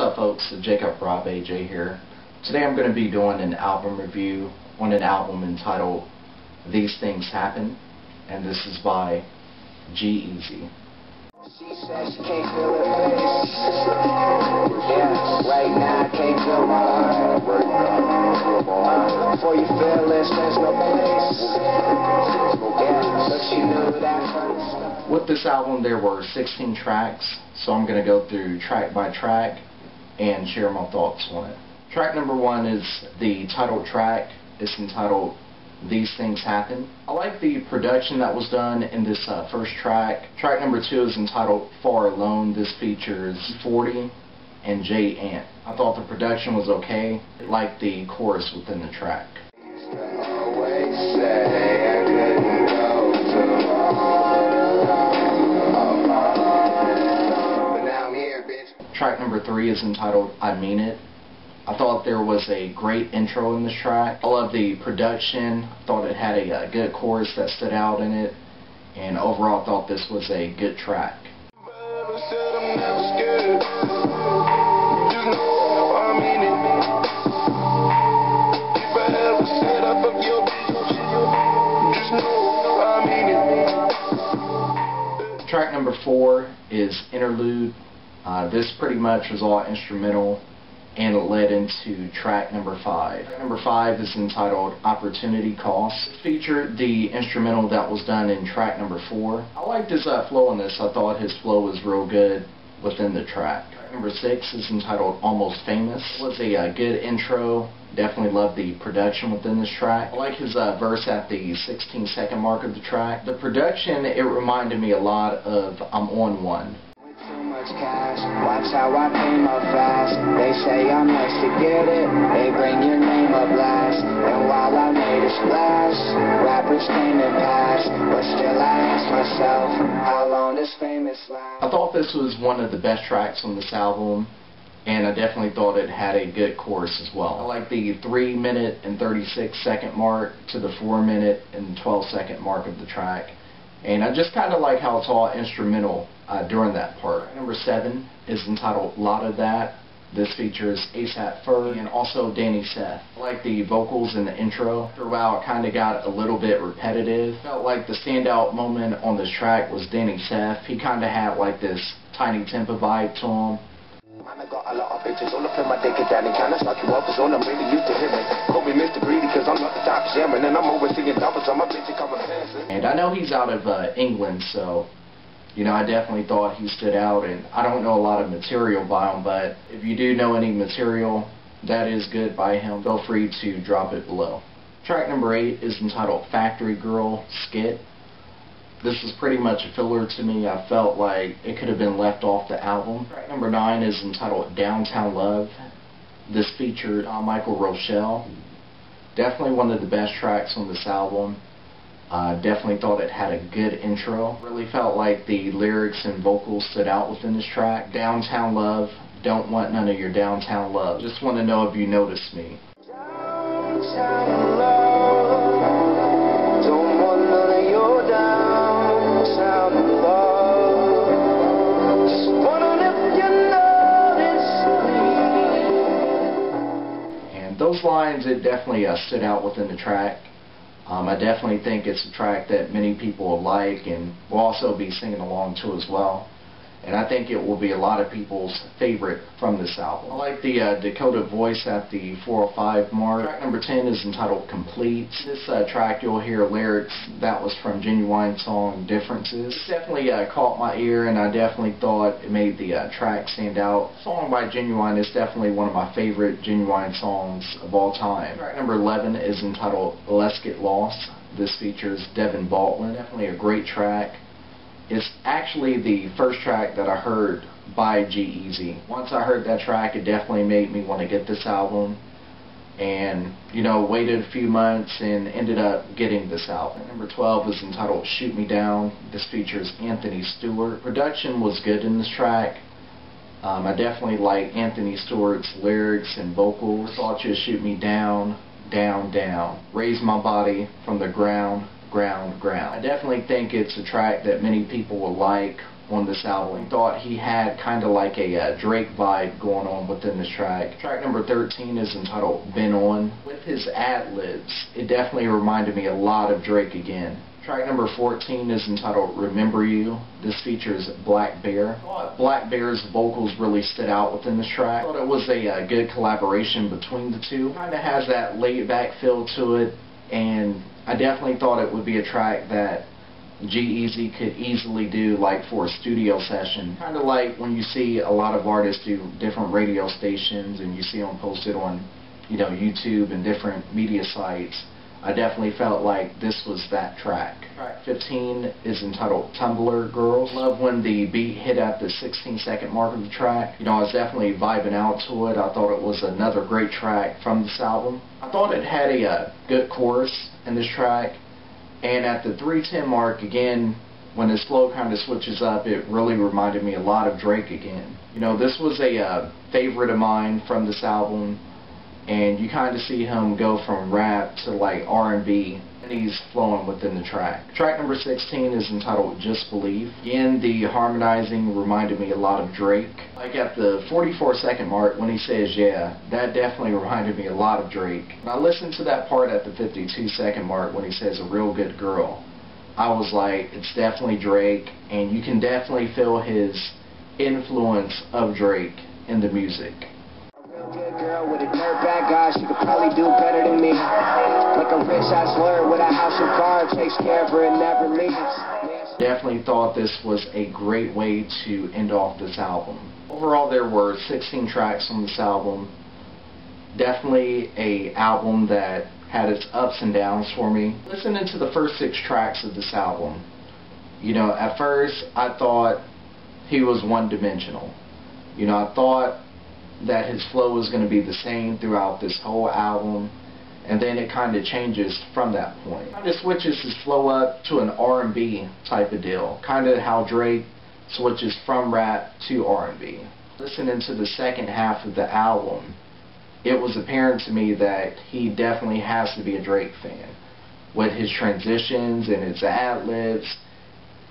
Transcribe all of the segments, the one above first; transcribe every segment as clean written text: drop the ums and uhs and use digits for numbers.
up, folks? Jacob Rob AJ here. Today I'm going to be doing an album review on an album entitled These Things Happen, and this is by G-Eazy. She said she can't feel her face. Yeah, right now I can't feel my heart. Before you feel this, there's no place. Yeah, but she knew that first. With this album there were 16 tracks, so I'm going to go through track by track and share my thoughts on it. Track number 1 is the title track. It's entitled These Things Happen. I like the production that was done in this first track. Track number 2 is entitled Far Alone. This features 40 and J Ant. I thought the production was okay. I liked the chorus within the track. Track number 3 is entitled I Mean It. I thought there was a great intro in this track. I love the production. I thought it had a good chorus that stood out in it. And overall I thought this was a good track. Track number 4 is Interlude. This pretty much was all instrumental, and it led into track number 5. Track number 5 is entitled Opportunity Cost. It featured the instrumental that was done in track number 4. I liked his flow on this. I thought his flow was real good within the track. Track number 6 is entitled Almost Famous. It was a good intro. Definitely loved the production within this track. I like his verse at the 16-second mark of the track. The production, it reminded me a lot of I'm On One. Cash. Watch how I came up fast. They say I'm next to get it. They bring your name up last. And while I made a splash, rappers came and passed. But still I ask myself, how long does famous last? I thought this was one of the best tracks on this album, and I definitely thought it had a good chorus as well. I like the 3-minute and 36-second mark to the 4-minute and 12-second mark of the track. And I just kind of like how it's all instrumental during that part. Number 7 is entitled Lotta That. This features ASAP Ferg and also Seth. I like the vocals in the intro. After a while it kind of got a little bit repetitive. Felt like the standout moment on this track was Seth. He kind of had like this tiny tempo vibe to him. I got a lot of bitches all up in my dick and Danny can I start you up as on I'm really used to hearing. Call me Mr. Greedy cause I'm not the top sharing and I'm always singing doubles on my bitch cover dancing. And I know he's out of England, so you know, I definitely thought he stood out, and I don't know a lot of material by him, but if you do know any material that is good by him, feel free to drop it below. Track number 8 is entitled Factory Girl, Skit. This is pretty much a filler to me. I felt like it could have been left off the album. Track number 9 is entitled Dowtown Love. This featured Michael Rouchell. Definitely one of the best tracks on this album. Definitely thought it had a good intro. Really felt like the lyrics and vocals stood out within this track. Downtown Love, don't want none of your downtown love. Just want to know if you noticed me. Downtown love, don't want none of your downtown love. Just wonder if you notice me. And those lines, it definitely stood out within the track. I definitely think it's a track that many people will like and will also be singing along to as well. And I think it will be a lot of people's favorite from this album. I like the Dakota voice at the 4:05 mark. Track number 10 is entitled Complete. This track you'll hear lyrics that was from Genuine's song Differences. It definitely caught my ear, and I definitely thought it made the track stand out. The song by Genuine is definitely one of my favorite Genuine songs of all time. Track number 11 is entitled Let's Get Lost. This features Devon Baldwin. Definitely a great track. It's actually the first track that I heard by G-Eazy. Once I heard that track, it definitely made me want to get this album. And, you know, waited a few months and ended up getting this album. Number 12 is entitled Shoot Me Down. This features Anthony Stewart. Production was good in this track. I definitely like Anthony Stewart's lyrics and vocals. Thought you'd shoot me down, down, down. Raise my body from the ground, ground. I definitely think it's a track that many people will like on this album. I thought he had kind of like a Drake vibe going on within this track. Track number 13 is entitled Been On. With his ad-libs, it definitely reminded me a lot of Drake again. Track number 14 is entitled Remember You. This features Blackbear. I thought Blackbear's vocals really stood out within this track. I thought it was a good collaboration between the two. Kind of has that laid-back feel to it, and I definitely thought it would be a track that G-Eazy could easily do like for a studio session. Kind of like when you see a lot of artists do different radio stations and you see them posted on, YouTube and different media sites. I definitely felt like this was that track. Track 15 is entitled Tumblr Girls. Love when the beat hit at the 16-second mark of the track. I was definitely vibing out to it. I thought it was another great track from this album. I thought it had a good chorus in this track. And at the 3:10 mark, again, when the flow kind of switches up, it really reminded me a lot of Drake again. This was a favorite of mine from this album. And you kind of see him go from rap to like R&B, and he's flowing within the track. Track number 16 is entitled Just Believe. Again, the harmonizing reminded me a lot of Drake. Like at the 44-second mark when he says yeah, that definitely reminded me a lot of Drake. When I listened to that part at the 52-second mark when he says a real good girl, I was like, it's definitely Drake, and you can definitely feel his influence of Drake in the music. Good girl with a dirtbag guy, she could probably do better than me. Like a rich ass lawyer with a house and car, takes care of her and never leaves. Definitely thought this was a great way to end off this album. Overall, there were 16 tracks on this album. Definitely a album that had its ups and downs for me. Listening to the first 6 tracks of this album, at first I thought he was one-dimensional. I thought that his flow was going to be the same throughout this whole album, and then it kind of changes from that point. Kind of switches his flow up to an R&B type of deal, kind of how Drake switches from rap to R&B. Listening to the second half of the album, it was apparent to me that he definitely has to be a Drake fan. With his transitions and his ad-libs,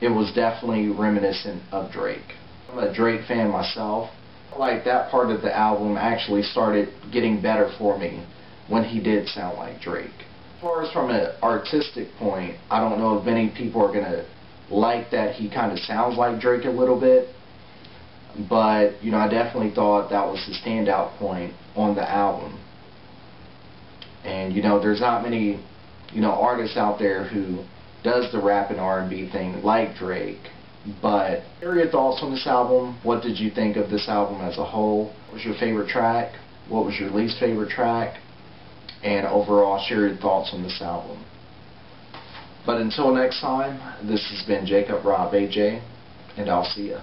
it was definitely reminiscent of Drake. I'm a Drake fan myself. Like that part of the album actually started getting better for me when he did sound like Drake. As far as from an artistic point, I don't know if many people are going to like that he kind of sounds like Drake a little bit, but I definitely thought that was the standout point on the album. And there's not many artists out there who does the rap and R&B thing like Drake. But what are your thoughts on this album? What did you think of this album as a whole? What was your favorite track? What was your least favorite track? And overall, share your thoughts on this album. But until next time, this has been Jacob Rob AJ, and I'll see ya.